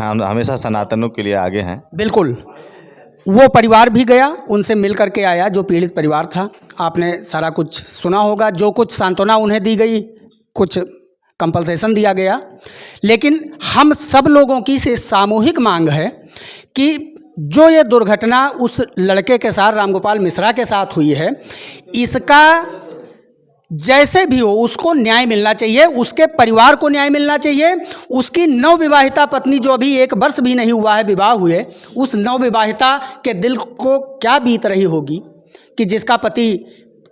हमेशा सनातनों के लिए आगे हैं। बिल्कुल, वो परिवार भी गया, उनसे मिल करके आया जो पीड़ित परिवार था। आपने सारा कुछ सुना होगा, जो कुछ सांत्वना उन्हें दी गई, कुछ कंपनसेशन दिया गया। लेकिन हम सब लोगों की से सामूहिक मांग है कि जो ये दुर्घटना उस लड़के के साथ, रामगोपाल मिश्रा के साथ हुई है, इसका जैसे भी हो उसको न्याय मिलना चाहिए, उसके परिवार को न्याय मिलना चाहिए। उसकी नवविवाहिता पत्नी, जो अभी 1 वर्ष भी नहीं हुआ है विवाह हुए, उस नवविवाहिता के दिल को क्या बीत रही होगी कि जिसका पति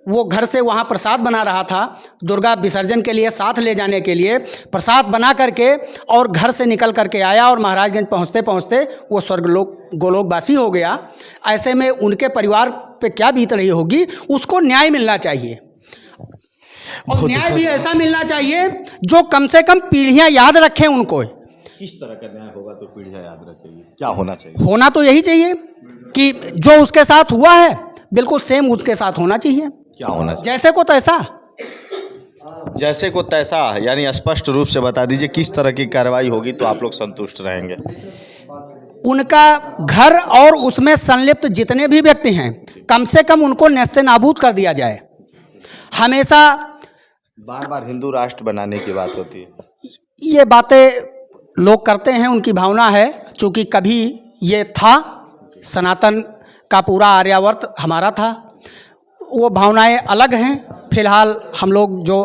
वो घर से वहाँ प्रसाद बना रहा था, दुर्गा विसर्जन के लिए साथ ले जाने के लिए प्रसाद बना करके, और घर से निकल करके आया और महाराजगंज पहुँचते पहुँचते वो स्वर्गलोक गोलोकवासी हो गया। ऐसे में उनके परिवार पे क्या बीत रही होगी, उसको न्याय मिलना चाहिए। और न्याय भी ऐसा मिलना चाहिए जो कम से कम पीढ़ियां याद रखें उनको। किस तरह का न्याय होगा तो पीढ़ियां याद रखेगी? क्या होना चाहिए? होना तो यही चाहिए कि जो उसके साथ हुआ है बिल्कुल सेम उसके साथ होना चाहिए। क्या होना चाहिए? जैसे को तैसा। जैसे को तैसा, यानी स्पष्ट रूप से बता दीजिए किस तरह की कार्रवाई होगी तो आप लोग संतुष्ट रहेंगे? उनका घर और उसमें संलिप्त जितने भी व्यक्ति हैं, कम से कम उनको नेस्तनाबूद कर दिया जाए। हमेशा बार बार हिंदू राष्ट्र बनाने की बात होती है, ये बातें लोग करते हैं, उनकी भावना है। चूँकि कभी ये था, सनातन का पूरा आर्यावर्त हमारा था, वो भावनाएं अलग हैं। फिलहाल हम लोग जो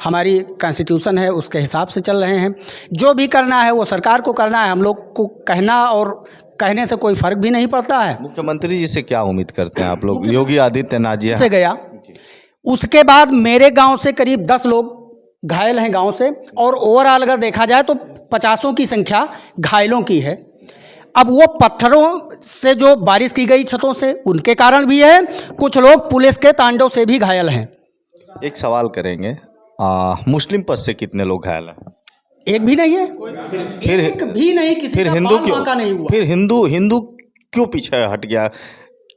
हमारी कॉन्स्टिट्यूशन है उसके हिसाब से चल रहे हैं। जो भी करना है वो सरकार को करना है, हम लोग को कहना और कहने से कोई फर्क भी नहीं पड़ता है। मुख्यमंत्री जी से क्या उम्मीद करते हैं आप लोग? योगी आदित्यनाथ जी से गया, उसके बाद मेरे गांव से करीब 10 लोग घायल हैं गांव से, और ओवरऑल अगर देखा जाए तो 50 की संख्या घायलों की है। अब वो पत्थरों से जो बारिश की गई छतों से, उनके कारण भी है। कुछ लोग पुलिस के तांडव से भी घायल हैं। एक सवाल करेंगे, मुस्लिम पक्ष से कितने लोग घायल हैं? एक भी नहीं है, फिर एक भी नहीं, किसी फिर का हिंदू बाल क्यों? बांका नहीं हुआ। फिर हिंदू क्यों पीछे हट गया?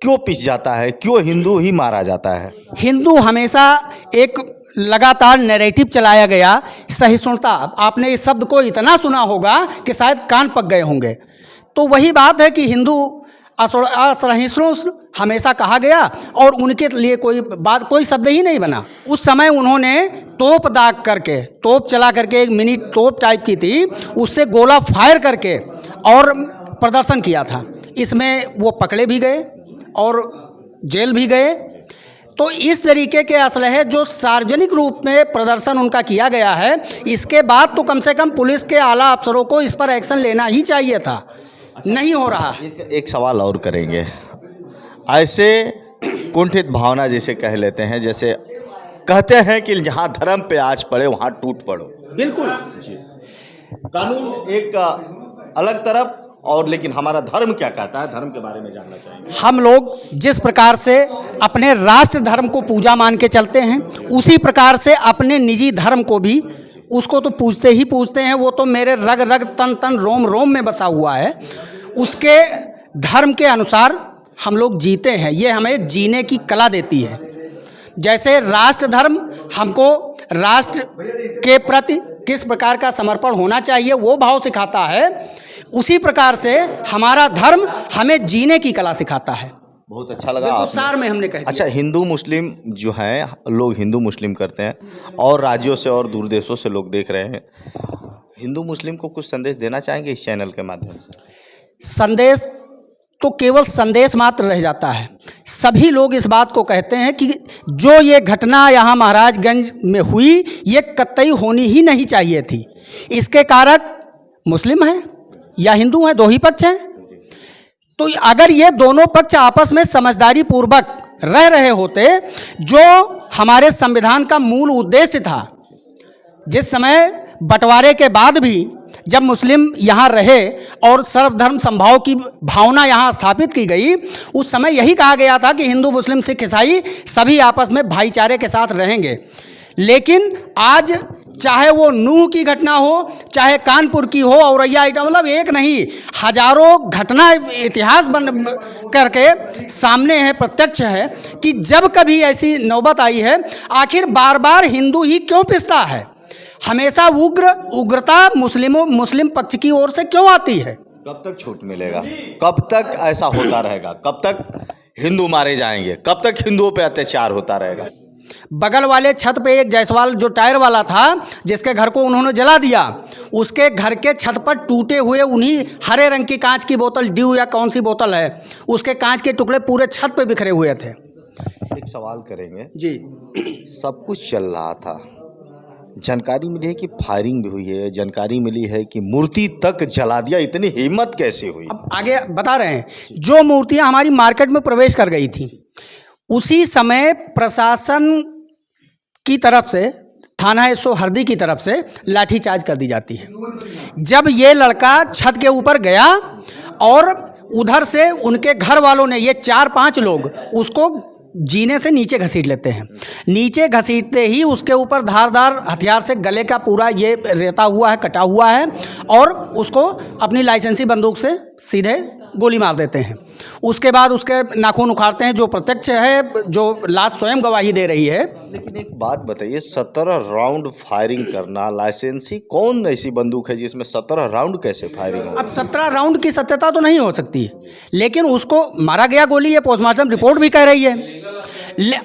क्यों पिस जाता है? क्यों हिंदू ही मारा जाता है? हिंदू हमेशा एक लगातार नैरेटिव चलाया गया, सहिष्णुता। आपने इस शब्द को इतना सुना होगा कि शायद कान पक गए होंगे। तो वही बात है कि हिंदू असहिष्णु हमेशा कहा गया, और उनके लिए कोई शब्द ही नहीं बना। उस समय उन्होंने तोप दाग करके, तोप चला करके, एक मिनी तोप टाइप की थी, उससे गोला फायर करके और प्रदर्शन किया था। इसमें वो पकड़े भी गए और जेल भी गए। तो इस तरीके के असलहे जो सार्वजनिक रूप में प्रदर्शन उनका किया गया है, इसके बाद तो कम से कम पुलिस के आला अफसरों को इस पर एक्शन लेना ही चाहिए था। नहीं हो रहा। एक सवाल और करेंगे, ऐसे कुंठित भावना जिसे कह लेते हैं, जैसे कहते हैं कि जहाँ धर्म पे आज पड़े वहाँ टूट पड़ो। बिल्कुल जी, कानून एक अलग तरफ, और लेकिन हमारा धर्म क्या कहता है, धर्म के बारे में जानना चाहेंगे। हम लोग जिस प्रकार से अपने राष्ट्र धर्म को पूजा मान के चलते हैं, उसी प्रकार से अपने निजी धर्म को भी, उसको तो पूजते ही पूजते हैं। वो तो मेरे रग रग तन तन रोम रोम में बसा हुआ है। उसके धर्म के अनुसार हम लोग जीते हैं, ये हमें जीने की कला देती है। जैसे राष्ट्र धर्म हमको राष्ट्र के प्रति किस प्रकार का समर्पण होना चाहिए वो भाव सिखाता है, उसी प्रकार से हमारा धर्म हमें जीने की कला सिखाता है। बहुत अच्छा लगा सार में हमने कहा। अच्छा, हिंदू मुस्लिम जो हैं, लोग हिंदू मुस्लिम करते हैं, और राज्यों से और दूर देशों से लोग देख रहे हैं। हिंदू मुस्लिम को कुछ संदेश देना चाहेंगे इस चैनल के माध्यम से? संदेश तो केवल संदेश मात्र रह जाता है। सभी लोग इस बात को कहते हैं कि जो ये घटना यहाँ महाराजगंज में हुई, ये कतई होनी ही नहीं चाहिए थी। इसके कारक मुस्लिम हैं या हिंदू हैं, दो ही पक्ष हैं। तो अगर ये दोनों पक्ष आपस में समझदारी पूर्वक रह रहे होते, जो हमारे संविधान का मूल उद्देश्य था, जिस समय बंटवारे के बाद भी जब मुस्लिम यहाँ रहे और सर्वधर्म समभाव की भावना यहाँ स्थापित की गई, उस समय यही कहा गया था कि हिंदू मुस्लिम सिख ईसाई सभी आपस में भाईचारे के साथ रहेंगे। लेकिन आज चाहे वो नूह की घटना हो, चाहे कानपुर की हो, औरैया, मतलब एक नहीं, हजारों घटना इतिहास बन करके सामने है, प्रत्यक्ष है कि जब कभी ऐसी नौबत आई है, आखिर बार बार हिंदू ही क्यों पिसता है? हमेशा उग्रता मुस्लिम पक्ष की ओर से क्यों आती है? कब तक छूट मिलेगा? कब तक ऐसा होता रहेगा? कब तक हिंदू मारे जाएंगे? कब तक हिंदुओं पे अत्याचार होता रहेगा? बगल वाले छत पे एक जायसवाल जो टायर वाला था, जिसके घर को उन्होंने जला दिया, उसके घर के छत पर टूटे हुए उन्हीं हरे रंग की कांच की बोतल, ड्यू या कौन सी बोतल है, उसके कांच के टुकड़े पूरे छत पे बिखरे हुए थे। एक सवाल करेंगे जी। सब कुछ चल रहा था, जानकारी मिली है कि फायरिंग भी हुई है, जानकारी मिली है कि मूर्ति तक जला दिया, इतनी हिम्मत कैसे हुई? अब आगे बता रहे हैं। जो मूर्तियां हमारी मार्केट में प्रवेश कर गई थी, उसी समय प्रशासन की तरफ से, थाना एसओ हरदी की तरफ से लाठीचार्ज कर दी जाती है। जब ये लड़का छत के ऊपर गया और उधर से उनके घर वालों ने, ये 4-5 लोग उसको जीने से नीचे घसीट लेते हैं। नीचे घसीटते ही उसके ऊपर धारदार हथियार से गले का पूरा ये रेता हुआ है, कटा हुआ है, और उसको अपनी लाइसेंसी बंदूक से सीधे गोली मार देते हैं। उसके बाद उसके नाखून उखाड़ते हैं। जो प्रत्यक्ष है, जो लाश स्वयं गवाही दे रही है। लेकिन एक बात बताइए, 17 राउंड फायरिंग करना, लाइसेंसी कौन ऐसी बंदूक है जिसमें 17 राउंड कैसे फायरिंग हो? अब 17 राउंड की सत्यता तो नहीं हो सकती, लेकिन उसको मारा गया गोली, ये पोस्टमार्टम रिपोर्ट भी कह रही है।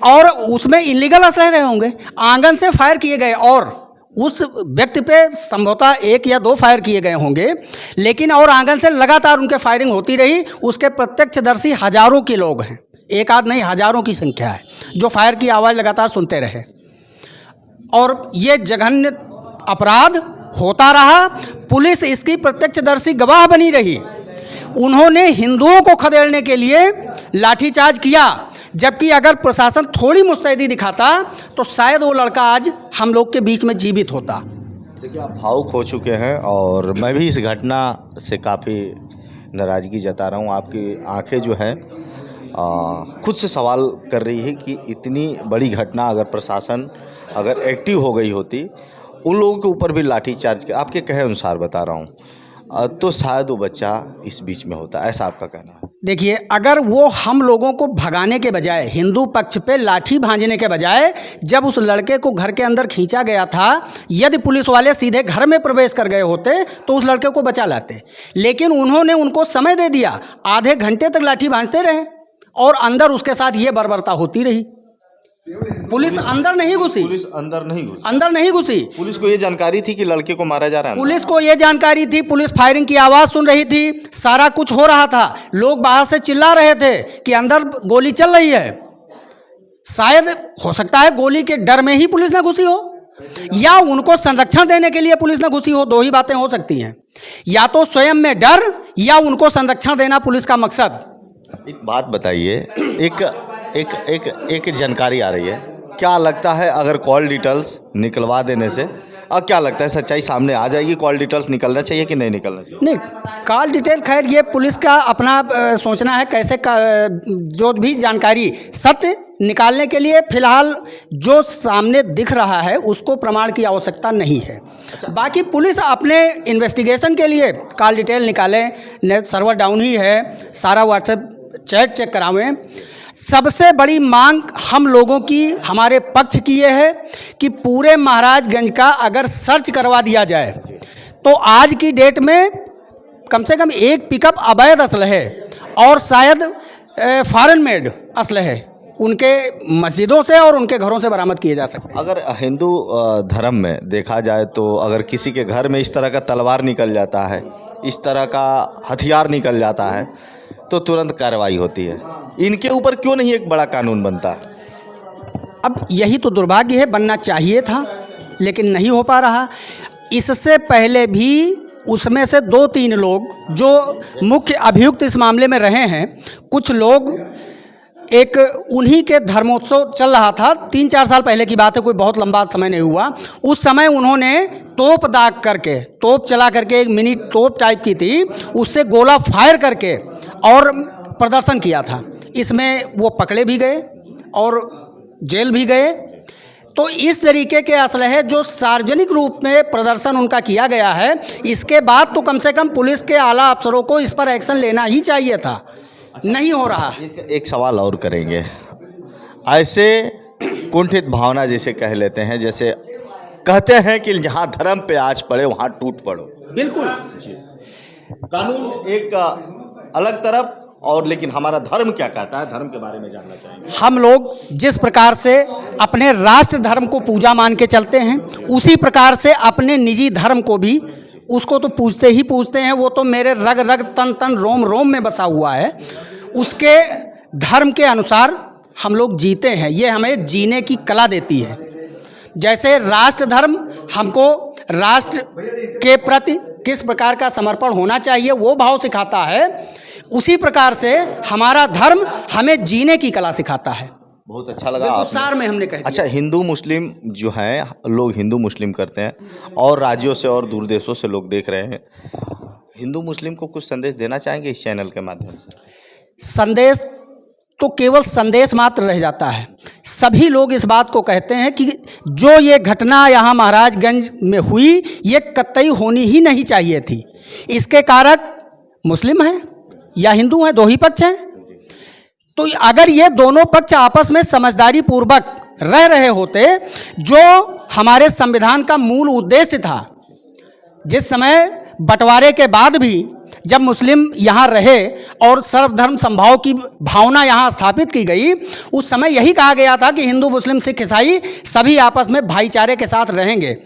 और उसमें इलीगल असलहे रहे होंगे, आंगन से फायर किए गए, और उस व्यक्ति पे संभवतः 1 या 2 फायर किए गए होंगे, लेकिन और आंगन से लगातार उनके फायरिंग होती रही। उसके प्रत्यक्षदर्शी हजारों के लोग हैं, एक आध नहीं, हजारों की संख्या है, जो फायर की आवाज़ लगातार सुनते रहे। और ये जघन्य अपराध होता रहा। पुलिस इसकी प्रत्यक्षदर्शी गवाह बनी रही। उन्होंने हिंदुओं को खदेड़ने के लिए लाठीचार्ज किया, जबकि अगर प्रशासन थोड़ी मुस्तैदी दिखाता तो शायद वो लड़का आज हम लोग के बीच में जीवित होता। देखिए, आप भावुक हो चुके हैं और मैं भी इस घटना से काफ़ी नाराज़गी जता रहा हूँ। आपकी आंखें जो हैं खुद से सवाल कर रही है कि इतनी बड़ी घटना अगर प्रशासन अगर एक्टिव हो गई होती, उन लोगों के ऊपर भी लाठीचार्ज के, आपके कहे अनुसार बता रहा हूँ, तो शायद वो बच्चा इस बीच में होता, ऐसा आपका कहना है? देखिए, अगर वो हम लोगों को भगाने के बजाय, हिंदू पक्ष पे लाठी भांजने के बजाय, जब उस लड़के को घर के अंदर खींचा गया था, यदि पुलिस वाले सीधे घर में प्रवेश कर गए होते तो उस लड़के को बचा लाते। लेकिन उन्होंने उनको समय दे दिया, आधे घंटे तक लाठी भांजते रहे और अंदर उसके साथ ये बर्बरता होती रही। पुलिस अंदर नहीं घुसी। पुलिस अंदर नहीं घुसी। अंदर नहीं घुसी। पुलिस को ये जानकारी थी कि लड़के को मारा जा रहा है? पुलिस को ये जानकारी थी, पुलिस फायरिंग की आवाज़ सुन रही थी, सारा कुछ हो रहा था। लोग बाहर से चिल्ला रहे थे कि अंदर गोली चल रही है। शायद हो सकता है गोली के डर में ही पुलिस न घुसी हो, या उनको संरक्षण देने के लिए पुलिस न घुसी हो। 2 ही बातें हो सकती हैं, या तो स्वयं में डर या उनको संरक्षण देना पुलिस का मकसद। एक बात बताइए, एक जानकारी आ रही है, क्या लगता है अगर कॉल डिटेल्स निकलवा देने से क्या लगता है सच्चाई सामने आ जाएगी? कॉल डिटेल्स निकलना चाहिए कि नहीं निकलना चाहिए? नहीं, कॉल डिटेल खैर ये पुलिस का अपना सोचना है, कैसे जो भी जानकारी सत्य निकालने के लिए फिलहाल जो सामने दिख रहा है उसको प्रमाण की आवश्यकता नहीं है। बाकी पुलिस अपने इन्वेस्टिगेशन के लिए कॉल डिटेल निकालें, नेट सर्वर डाउन ही है, सारा व्हाट्सएप चैट चेक करावें। सबसे बड़ी मांग हम लोगों की, हमारे पक्ष की ये है कि पूरे महाराजगंज का अगर सर्च करवा दिया जाए तो आज की डेट में कम से कम 1 पिकअप अवैध असलहे और शायद फॉरेन मेड असलहे उनके मस्जिदों से और उनके घरों से बरामद किए जा सकते हैं। अगर हिंदू धर्म में देखा जाए तो अगर किसी के घर में इस तरह का तलवार निकल जाता है, इस तरह का हथियार निकल जाता है, तो तुरंत कार्रवाई होती है। इनके ऊपर क्यों नहीं एक बड़ा कानून बनता? अब यही तो दुर्भाग्य है, बनना चाहिए था लेकिन नहीं हो पा रहा। इससे पहले भी उसमें से 2-3 लोग जो मुख्य अभियुक्त इस मामले में रहे हैं, कुछ लोग, एक उन्हीं के धर्मोत्सव चल रहा था, 3-4 साल पहले की बात है, कोई बहुत लंबा समय नहीं हुआ। उस समय उन्होंने तोप दाग करके, तोप चला करके, एक मिनी तोप टाइप की थी, उससे गोला फायर करके और प्रदर्शन किया था। इसमें वो पकड़े भी गए और जेल भी गए। तो इस तरीके के असलहे जो सार्वजनिक रूप में प्रदर्शन उनका किया गया है, इसके बाद तो कम से कम पुलिस के आला अफसरों को इस पर एक्शन लेना ही चाहिए था। नहीं हो रहा। एक सवाल और करेंगे, ऐसे कुंठित भावना जैसे कह लेते हैं, जैसे कहते हैं कि जहाँ धर्म पे आँच पड़े वहाँ टूट पड़ो। बिल्कुल। कानून एक अलग तरफ, और लेकिन हमारा धर्म क्या कहता है, धर्म के बारे में जानना चाहेंगे। हम लोग जिस प्रकार से अपने राष्ट्र धर्म को पूजा मान के चलते हैं, उसी प्रकार से अपने निजी धर्म को भी उसको तो पूजते ही पूजते हैं। वो तो मेरे रग रग तन तन रोम रोम में बसा हुआ है। उसके धर्म के अनुसार हम लोग जीते हैं। ये हमें जीने की कला देती है। जैसे राष्ट्र धर्म हमको राष्ट्र के प्रति किस प्रकार का समर्पण होना चाहिए वो भाव सिखाता है, उसी प्रकार से हमारा धर्म हमें जीने की कला सिखाता है। बहुत अच्छा लगा सार में हमने कहा। अच्छा, हिंदू मुस्लिम जो हैं, लोग हिंदू मुस्लिम करते हैं और राज्यों से और दूर देशों से लोग देख रहे हैं, हिंदू मुस्लिम को कुछ संदेश देना चाहेंगे इस चैनल के माध्यम से? संदेश तो केवल संदेश मात्र रह जाता है। सभी लोग इस बात को कहते हैं कि जो ये घटना यहाँ महाराजगंज में हुई, ये कतई होनी ही नहीं चाहिए थी। इसके कारक मुस्लिम हैं या हिंदू हैं, दो ही पक्ष हैं। तो अगर ये दोनों पक्ष आपस में समझदारी पूर्वक रह रहे होते, जो हमारे संविधान का मूल उद्देश्य था, जिस समय बंटवारे के बाद भी जब मुस्लिम यहाँ रहे और सर्वधर्म समभाव की भावना यहाँ स्थापित की गई, उस समय यही कहा गया था कि हिंदू मुस्लिम सिख ईसाई सभी आपस में भाईचारे के साथ रहेंगे।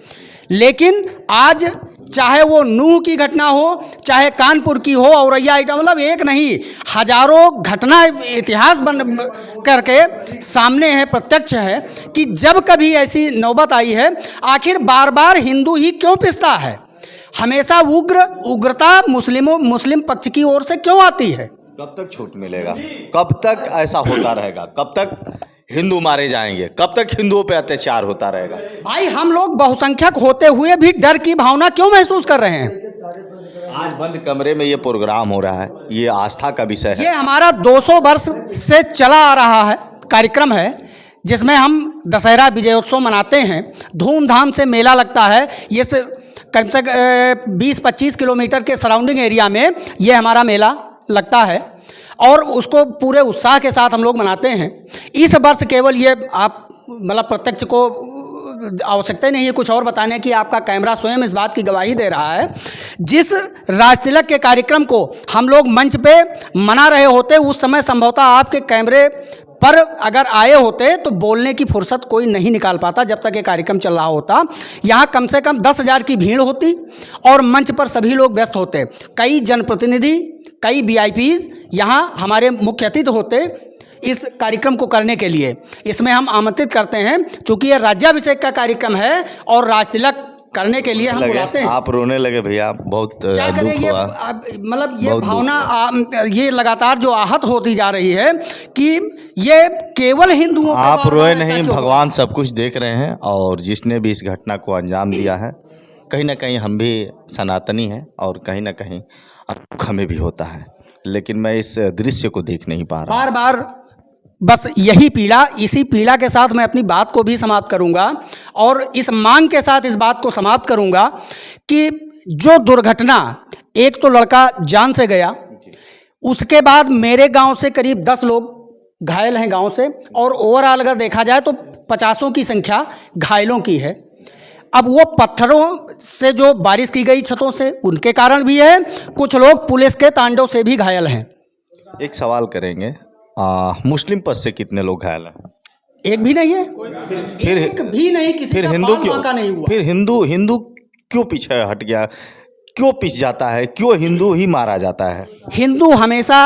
लेकिन आज चाहे वो नूह की घटना हो, चाहे कानपुर की हो, औरैया, मतलब एक नहीं, हजारों घटना इतिहास बन करके सामने है, प्रत्यक्ष है कि जब कभी ऐसी नौबत आई है, आखिर बार बार हिंदू ही क्यों पिसता है? हमेशा उग्रता मुस्लिम पक्ष की ओर से क्यों आती है? कब तक छूट मिलेगा? कब तक ऐसा होता रहेगा? कब तक हिंदू मारे जाएंगे? कब तक हिंदुओं पे अत्याचार होता रहेगा? भाई, हम लोग बहुसंख्यक होते हुए भी डर की भावना क्यों महसूस कर रहे हैं? आज बंद कमरे में ये प्रोग्राम हो रहा है, ये आस्था का विषय है। ये हमारा 200 वर्ष से चला आ रहा है कार्यक्रम है, जिसमें हम दशहरा विजयोत्सव मनाते हैं, धूमधाम से मेला लगता है। ये कम से 20-25 किलोमीटर के सराउंडिंग एरिया में ये हमारा मेला लगता है और उसको पूरे उत्साह के साथ हम लोग मनाते हैं। इस वर्ष केवल ये आप मतलब प्रत्यक्ष को आवश्यकता नहीं है कुछ और बताने की, आपका कैमरा स्वयं इस बात की गवाही दे रहा है। जिस राज तिलक के कार्यक्रम को हम लोग मंच पे मना रहे होते, उस समय संभवतः आपके कैमरे पर अगर आए होते तो बोलने की फुर्सत कोई नहीं निकाल पाता जब तक ये कार्यक्रम चल रहा होता। यहाँ कम से कम 10,000 की भीड़ होती और मंच पर सभी लोग व्यस्त होते। कई जनप्रतिनिधि, कई VIPs यहाँ हमारे मुख्य अतिथि होते इस कार्यक्रम को करने के लिए। इसमें हम आमंत्रित करते हैं, चूँकि ये राज्याभिषेक का कार्यक्रम है और राज तिलक करने के लिए हम बुलाते हैं। आप रोने लगे भैया, बहुत क्या करें, दुख ये हुआ। मतलब ये भावना ये लगातार जो आहत होती जा रही है कि ये केवल हिंदुओं आप रोए नहीं, भगवान सब कुछ देख रहे हैं। और जिसने भी इस घटना को अंजाम दिया है, कहीं ना कहीं हम भी सनातनी हैं और कहीं ना कहीं दुख हमें भी होता है, लेकिन मैं इस दृश्य को देख नहीं पा रहा। बार बार बस यही पीड़ा, इसी पीड़ा के साथ मैं अपनी बात को भी समाप्त करूंगा और इस मांग के साथ इस बात को समाप्त करूंगा कि जो दुर्घटना, एक तो लड़का जान से गया, उसके बाद मेरे गांव से करीब 10 लोग घायल हैं गांव से, और ओवरऑल अगर देखा जाए तो 50 की संख्या घायलों की है। अब वो पत्थरों से जो बारिश की गई छतों से, उनके कारण भी है, कुछ लोग पुलिस के तांडव से भी घायल हैं। एक सवाल करेंगे, मुस्लिम पक्ष से कितने लोग घायल हैं? एक भी नहीं है, फिर एक भी नहीं, किसी फिर का हिंदू बाल क्यों? बांका नहीं हुआ। फिर हिंदू क्यों पीछे हट गया? क्यों पिस जाता है? क्यों हिंदू ही मारा जाता है? हिंदू हमेशा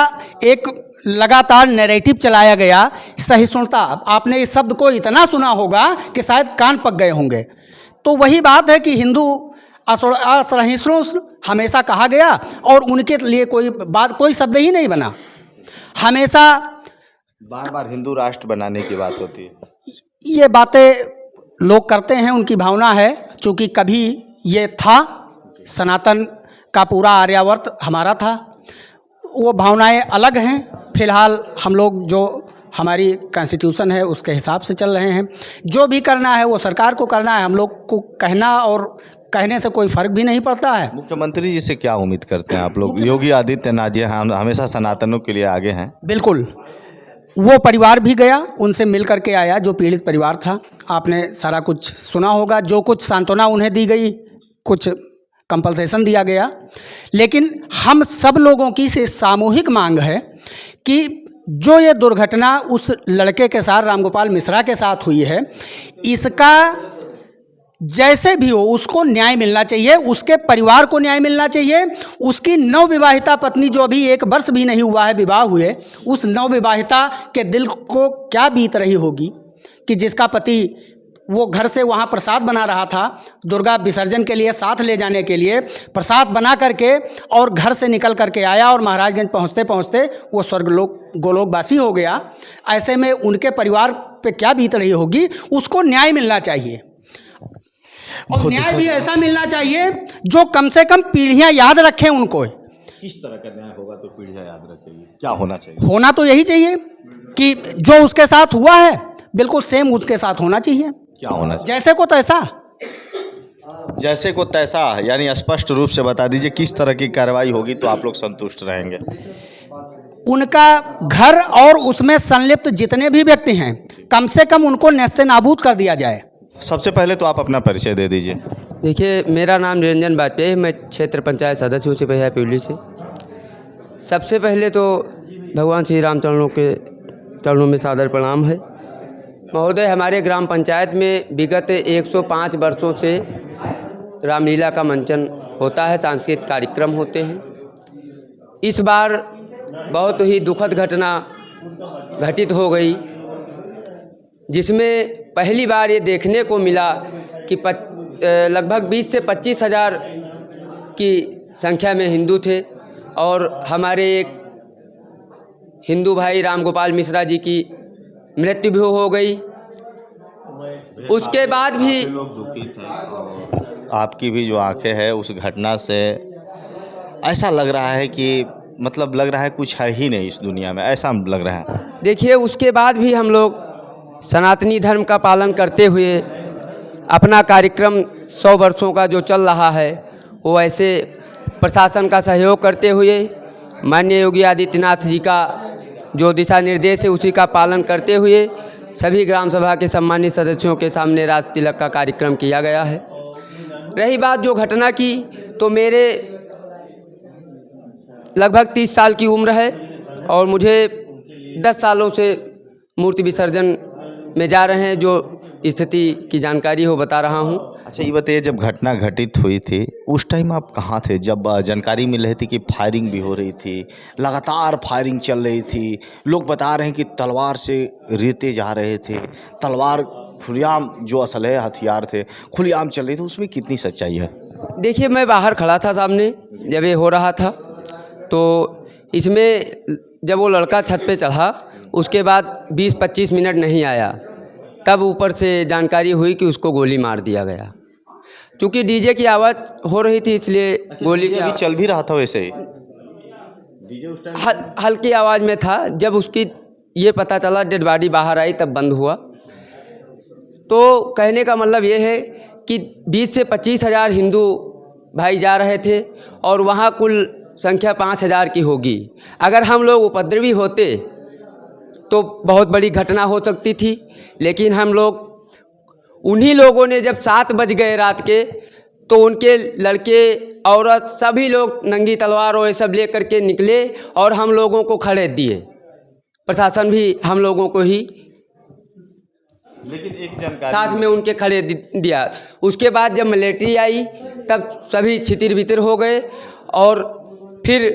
एक लगातार नैरेटिव चलाया गया, सहिष्णुता। आपने इस शब्द को इतना सुना होगा कि शायद कान पक गए होंगे। तो वही बात है कि हिंदू असहिष्णु हमेशा कहा गया और उनके लिए कोई शब्द ही नहीं बना। हमेशा बार बार हिंदू राष्ट्र बनाने की बात होती है। ये बातें लोग करते हैं, उनकी भावना है। चूँकि कभी ये था, सनातन का पूरा आर्यावर्त हमारा था, वो भावनाएं अलग हैं। फिलहाल हम लोग जो हमारी कॉन्स्टिट्यूशन है उसके हिसाब से चल रहे हैं। जो भी करना है वो सरकार को करना है, हम लोग को कहना और कहने से कोई फर्क भी नहीं पड़ता है। मुख्यमंत्री जी से क्या उम्मीद करते हैं आप लोग? योगी आदित्यनाथ जी हमेशा सनातनों के लिए आगे हैं। बिल्कुल, वो परिवार भी गया, उनसे मिल करके आया जो पीड़ित परिवार था। आपने सारा कुछ सुना होगा, जो कुछ सांत्वना उन्हें दी गई, कुछ कंपलसेशन दिया गया। लेकिन हम सब लोगों की से सामूहिक मांग है कि जो ये दुर्घटना उस लड़के के साथ, रामगोपाल मिश्रा के साथ हुई है, इसका जैसे भी हो उसको न्याय मिलना चाहिए, उसके परिवार को न्याय मिलना चाहिए। उसकी नवविवाहिता पत्नी, जो अभी 1 वर्ष भी नहीं हुआ है विवाह हुए, उस नवविवाहिता के दिल को क्या बीत रही होगी कि जिसका पति वो घर से वहाँ प्रसाद बना रहा था, दुर्गा विसर्जन के लिए साथ ले जाने के लिए प्रसाद बना करके, और घर से निकल करके आया और महाराजगंज पहुँचते पहुँचते वो स्वर्गलोक गोलोकवासी हो गया। ऐसे में उनके परिवार पे क्या बीत रही होगी, उसको न्याय मिलना चाहिए। और न्याय भी ऐसा मिलना चाहिए जो कम से कम पीढ़ियां याद रखें उनको। किस तरह का न्याय होगा तो पीढ़ियां याद रखेगी? क्या होना चाहिए? होना तो यही चाहिए कि जो उसके साथ हुआ है बिल्कुल सेम उसके साथ होना चाहिए। क्या होना चाहिए? जैसे को तैसा। जैसे को तैसा, यानी स्पष्ट रूप से बता दीजिए किस तरह की कार्रवाई होगी तो आप लोग संतुष्ट रहेंगे? उनका घर और उसमें संलिप्त जितने भी व्यक्ति हैं, कम से कम उनको नेस्तनाबूद कर दिया जाए। सबसे पहले तो आप अपना परिचय दे दीजिए। देखिए, मेरा नाम निरंजन वाजपेयी है, मैं क्षेत्र पंचायत सदस्य हूँ सिपहिया पिवली से। सबसे पहले तो भगवान श्री राम चरणों में सादर प्रणाम है। महोदय, हमारे ग्राम पंचायत में विगत 105 वर्षों से रामलीला का मंचन होता है, सांस्कृतिक कार्यक्रम होते हैं। इस बार बहुत ही दुखद घटना घटित हो गई, जिसमें पहली बार ये देखने को मिला कि लगभग 20 से 25 हज़ार की संख्या में हिंदू थे, और हमारे एक हिंदू भाई रामगोपाल मिश्रा जी की मृत्यु भी हो गई। उसके बाद भी लोग दुखी थे, आपकी भी जो आंखें हैं उस घटना से ऐसा लग रहा है कि मतलब लग रहा है कुछ है ही नहीं इस दुनिया में, ऐसा लग रहा है। देखिए, उसके बाद भी हम लोग सनातनी धर्म का पालन करते हुए अपना कार्यक्रम 100 वर्षों का जो चल रहा है वो ऐसे प्रशासन का सहयोग करते हुए, माननीय योगी आदित्यनाथ जी का जो दिशा निर्देश है उसी का पालन करते हुए सभी ग्राम सभा के सम्मानित सदस्यों के सामने राज तिलक का कार्यक्रम किया गया है। रही बात जो घटना की, तो मेरे लगभग 30 साल की उम्र है और मुझे 10 सालों से मूर्ति विसर्जन में जा रहे हैं, जो स्थिति की जानकारी हो बता रहा हूं। अच्छा, ये बताइए, जब घटना घटित हुई थी उस टाइम आप कहाँ थे? जब जानकारी मिल रही थी कि फायरिंग भी हो रही थी, लगातार फायरिंग चल रही थी, लोग बता रहे हैं कि तलवार से रेते जा रहे थे, तलवार खुलेआम, जो असलहे हथियार थे खुलेआम चल रही थी, उसमें कितनी सच्चाई है? देखिए, मैं बाहर खड़ा था सामने जब ये हो रहा था, तो इसमें जब वो लड़का छत पे चढ़ा उसके बाद 20-25 मिनट नहीं आया, तब ऊपर से जानकारी हुई कि उसको गोली मार दिया गया। चूँकि डीजे की आवाज़ हो रही थी इसलिए गोली की चल भी रहा था वैसे ही डीजे उस टाइम हल्की आवाज़ में था। जब उसकी ये पता चला, डेड बॉडी बाहर आई, तब बंद हुआ। तो कहने का मतलब ये है कि 20 से 25 हज़ार हिंदू भाई जा रहे थे और वहाँ कुल संख्या 5,000 की होगी। अगर हम लोग उपद्रवी होते तो बहुत बड़ी घटना हो सकती थी, लेकिन हम लोग उन्हीं लोगों ने जब 7 बज गए रात के, तो उनके लड़के औरत सभी लोग नंगी तलवार और ये सब लेकर के निकले और हम लोगों को खड़े दिए। प्रशासन भी हम लोगों को ही लेकिन एक जानकारी साथ में उनके खड़े दिया। उसके बाद जब मिलिट्री आई तब सभी छितिर-बितिर हो गए और फिर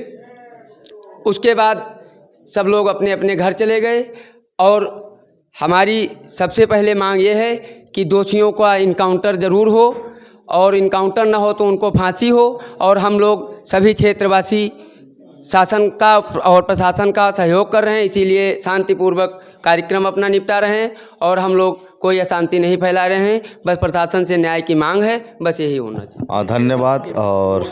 उसके बाद सब लोग अपने अपने घर चले गए। और हमारी सबसे पहले मांग ये है कि दोषियों का इनकाउंटर ज़रूर हो, और इनकाउंटर ना हो तो उनको फांसी हो, और हम लोग सभी क्षेत्रवासी शासन का और प्रशासन का सहयोग कर रहे हैं, इसीलिए शांतिपूर्वक कार्यक्रम अपना निपटा रहे हैं और हम लोग कोई अशांति नहीं फैला रहे हैं। बस प्रशासन से न्याय की मांग है, बस यही होना चाहिए। धन्यवाद। और